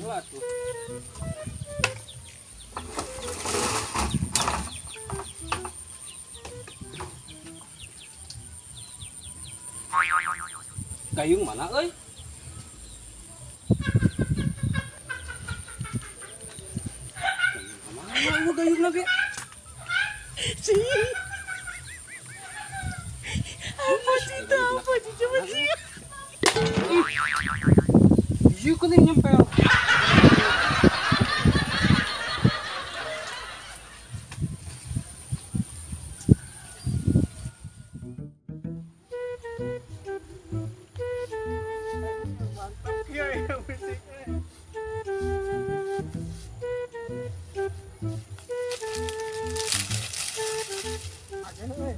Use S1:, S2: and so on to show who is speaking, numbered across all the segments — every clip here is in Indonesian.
S1: lah tuh. Gayung mana euy? Mana gayung lagi?
S2: Si. Apa sih itu? Apa sih coba sih?
S1: Iya kan yang nyempel.
S2: Mantap ya musiknya. Ada nih.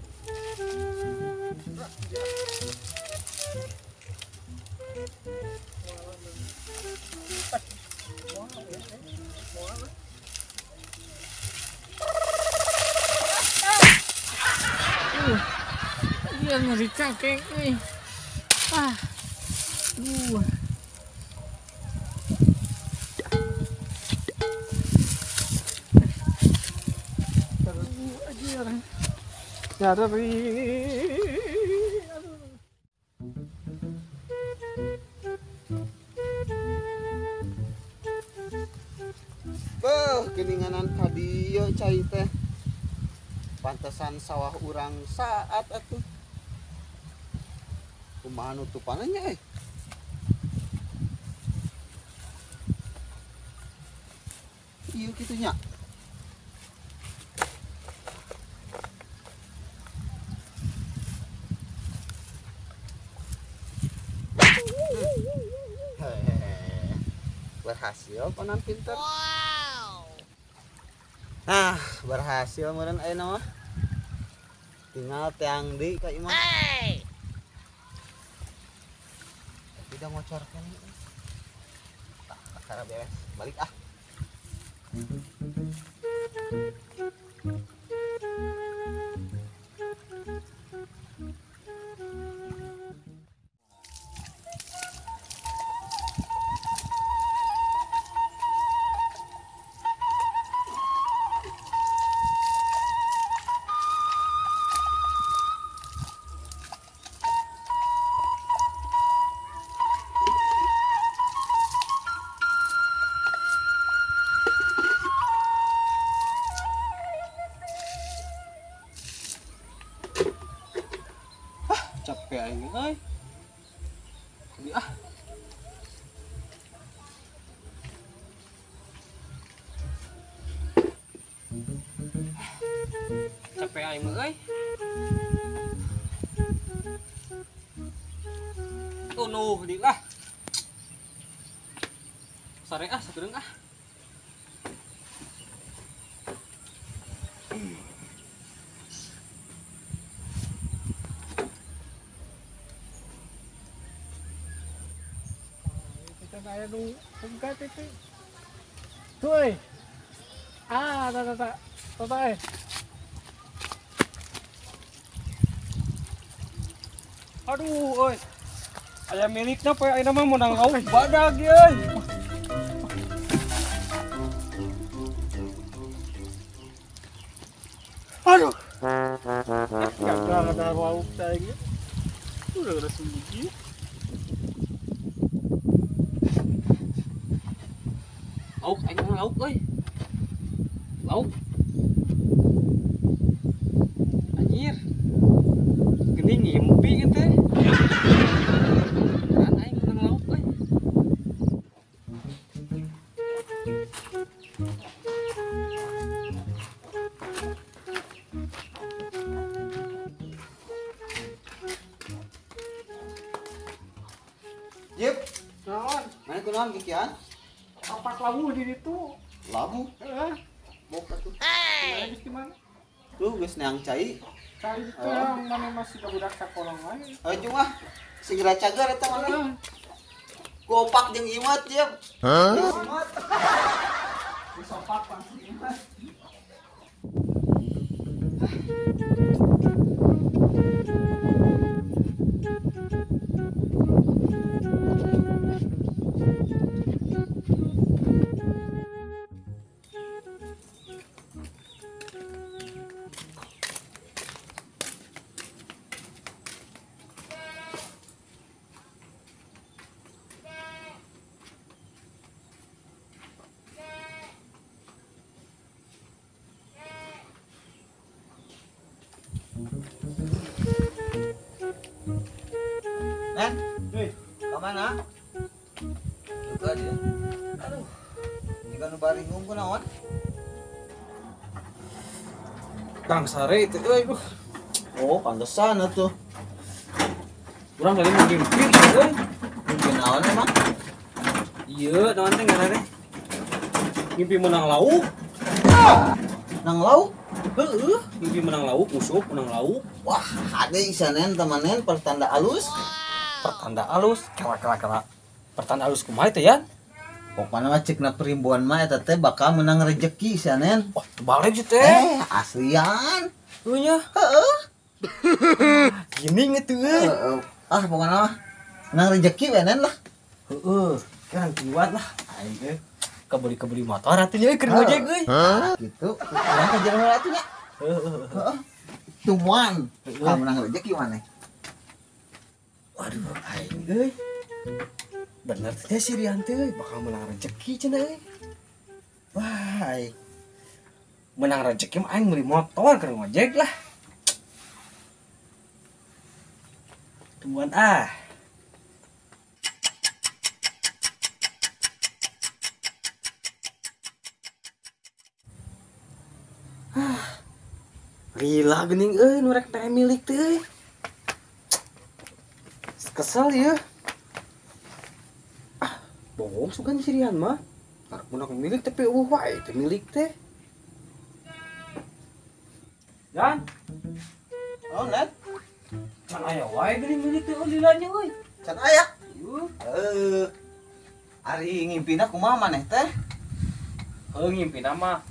S2: Dia ngeri cakeng nih.
S3: Keninganan kadio cai teh pantesan sawah urang saat atuh kumaha nutupannya iya kitunya berhasil konan pinter. Nah, berhasil meureun ayeuna mah. Tinggal teang deui ka imah. Tidak ngocorkeun. Tah, kakara beres. Balik ah.
S1: Capek aing euy. Di ah. Capek aing mah euy. Nuh di lah. Sare ah sakedeung ah.
S2: Kaya nung pungkat itu. Tuh. Tak.
S1: Aduh euy. Aya milikna poe ayeuna mah menang lauk badag euy. Aduh.
S2: Ya ada lauk tadi. Udah ada sembunyi.
S1: Lauk aing mah lauk euy. Lauk. Anjir. Geuning ngimpi kieu teh. Kan aing menang lauk euy.
S3: Yep,
S2: Naon?
S3: mana kunaon kikian?
S2: Apa labu di situ?
S3: Labu,
S2: Boka tuh. Geus di mana?
S3: tuh geus neang cai.
S2: Cari itu yang mana masih budak sakolong aja.
S3: Ayo cuma segera cagar eta mana? Gopak jeung imut, Yep. Imut. Disopak langsung imut. Mana? Juga dia. Aduh. Jika nu bari ngungku naon?
S1: Kang Sare itu euy.
S3: Oh, pantesan atuh.
S1: Urang tadi mau ngimpi euy.
S3: Mungkin naon emang?
S1: Iya, naon teh ngaranna? Ngimpi menang lauk.
S3: Nang lauk?
S1: Heeh, ngimpi menang lauk, usuk menang lauk.
S3: Wah, ada isanen temanen pertanda alus.
S1: Pertanda alus, kala. Pertanda alus kumaha teh ya?
S3: Pokoknya mah cekna perimbuan mah eta teh bakal menang rezeki isanen.
S1: Wah, balik sih teh.
S3: Aslian.
S1: Euy nya.
S3: Heeh.
S1: Gini ngeuteun.
S3: Ah, pokoknya mah menang rezeki wenen lah.
S1: Heeh, kan kuat lah. Aing teh kebeli motor atunya keur ngojek euy.
S3: Gitu. Urang ka jalan atunya. Heeh. Tumuan. Ka menang rezeki maneh.
S1: Waduh, aing euy. Bener teh si Rian teh bakal menang rezeki cenah euy. Wah, aing menang rezeki mah aing beli motor keur ngojek lah. Tungguan ah. Gila geuning euy nu rek teh milik teh euy. Kesel ya. Bohong sugan si Rian mah. Karek menang milik tapi wae teh milik teh. Dan
S3: Oh, net.
S1: can aya wae geuning milik teh lilanya euy.
S3: Can aya.
S1: Yuh.
S3: Ari ngimpina kumaha maneh teh?
S1: Heuh ngimpi mah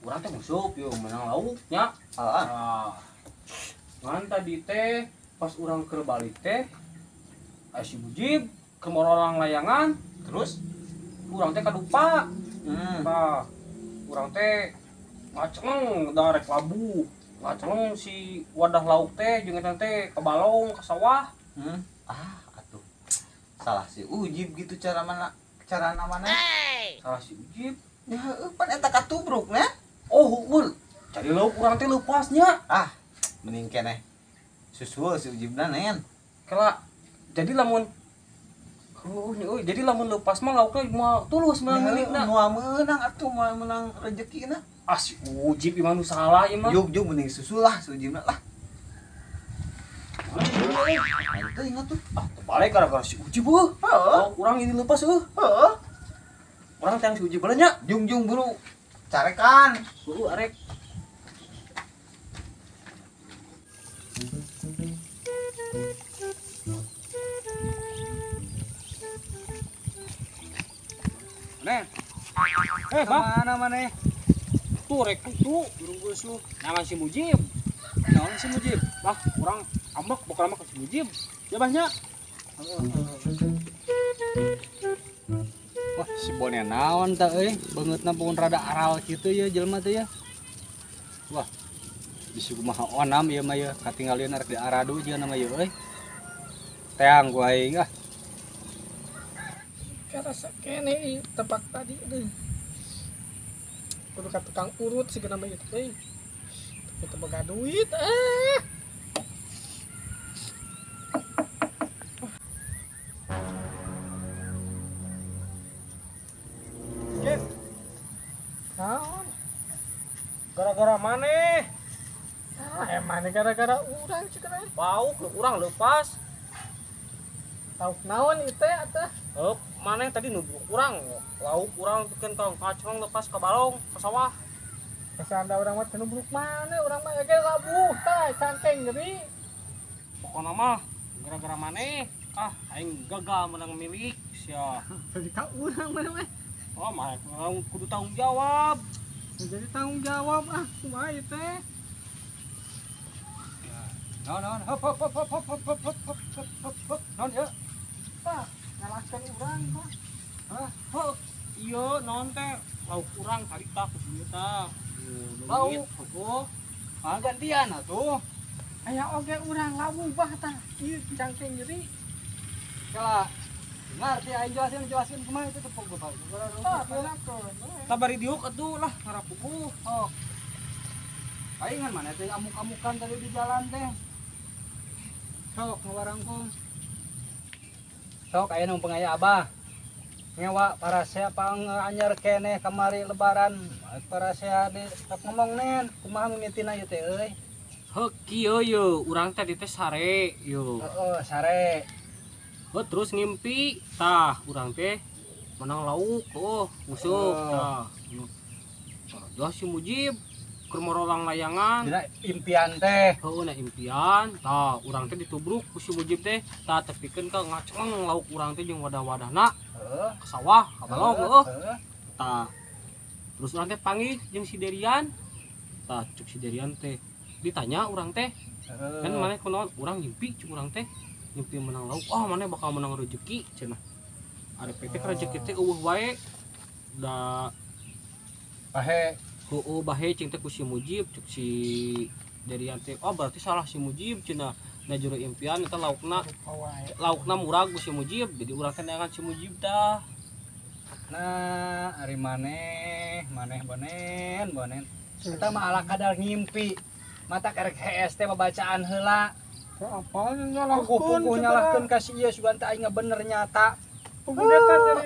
S1: urang teh musuh yeuh menang lauk nya.
S3: Heeh.
S1: Nah, ngan tadi teh pas urang keur balik teh si Mujib ke orang layangan terus urang teh kadupa. Nah, urang teh ngaceleng da rek labu. Ngaceleng si wadah lauk teh jeung eta teh kebalong ke sawah.
S3: Ah, atuh. Salah si Ujib gitu cara namana.
S1: Salah si Mujib.
S3: Ya, pan eta katubruk nya.
S1: Oh, heuh. Jadi lauk urang teh leupasnya.
S3: Ah, mending keneh susul si Ujibna nen.
S1: Kela jadi lamun jadi lamun leupas mah laukna moal tulus menang milikna.
S3: Moal meunang atuh moal menang rezekina.
S1: Ah si Ujib imah nu salah ieu mah.
S3: Yuk mending susul lah si Ujibna lah. Itu ingat tuh.
S1: Ah balik gara-gara si Ujib heuh.
S3: Heeh.
S1: Urang ini leupas heuh.
S3: Heeh.
S1: Urang teh si Ujib bae nya.
S3: Jung buru carekan.
S1: Heuh arek. Nen. Mana maneh? Tuh rek tuh burung beusuh. Nama si Mujib. Naon si Mujib? Lah, urang ambek bukan mah si Mujib. Ya banyak. Wah, si Bonen naon tah euy? Beungeutna pun rada aral kitu ya jelema teh ya. Wah. Bisi kumaha onam ieu mah ya, katinggaleun arek di aradu jeung nama ieu euy. Teang ku aing ah.
S2: Karasa kene tepak tadi deh. Kudu ka tukang urut sih kenapa itu teh. Kita boga duit
S1: Jep,
S2: Naon?
S1: gara-gara maneh?
S2: Emang gara-gara urang sih kenapa?
S1: Bau urang leupas.
S2: Tahu naon itu teh atuh?
S1: Maneh tadi nubruk urang, lauk urang pikeun tong kacang lepas ka balong ke sawah.
S2: Kesanda urang mah teu nubruk mana? Urang mah ge labuh tah cangkeng geuning.
S1: Pokona mah gara-gara maneh. Ah, aing gagal menang milik sia.
S2: Jadi ka urang mana mah?
S1: Oh, mah kudu tanggung jawab.
S2: Jadi tanggung jawab kumaha ieu teh?
S1: Non, hop. Non ya.
S2: Tah, ngalahkeun urang mah.
S1: Heuh. Ieu non teh lauk urang tadi tak ku dieu tah.
S2: Lauk.
S1: Oh. Ah gantian atuh.
S2: Aya oge urang labuh bah tah. Ieu cangkeng jadi.
S1: Kala ngarti aing jelasin kumaha itu tepung gua.
S2: Tah, benakeun.
S1: Tabari diuk atuh lah ngarapuguh. Oh. Aing ngan mana teh amuk-amukan tadi di jalan teh. Sok ngawarangkung.
S4: Sok aya nu pengaya Abah. Nyewa para siapa anyar keneh kamari lebaran. Para saya di ngomong nen kumaha mimitina ieu teh euy.
S1: Heuh kieu ye urang teh di teh sare yo.
S4: Heeh, sare.
S1: Heuh terus ngimpi tah urang teh menang lauk musuh tah. Ya si Mujib keur morolang layangan.
S4: Dina impian teh.
S1: Heuh na impian tah urang teh ditubruk ku si Mujib teh tah tepikeun ka ngaceng lauk urang teh jeung wadah-wadahna
S4: Heeh.
S1: ke sawah ka balong heuh.
S4: Heeh.
S1: Tah terus urang teh panggih jeung si Derian tah cuk si Derian teh ditanya urang teh kan maneh kunaon urang ngimpi cuk urang teh ngimpi menang lauk maneh bakal menang rezeki cenah arep teh rezeki teh eueuh wae da
S4: Pahe.
S1: heueuh bahe cing teh ku si Mujib cuk si Derian teh berarti salah si Mujib cenah na jero impian eta laukna murag ku si Mujib jadi urang teh neangan si Mujib dah.
S4: Nah, ari maneh bonen. Kita mah ala kadar ngimpi. Mata karek HS teh babacaan heula.
S2: Apa nyalahkeun
S4: Puguh nyalahkeun ka si ieu sugan teh aing bener nyata.
S2: Puguh eta jadi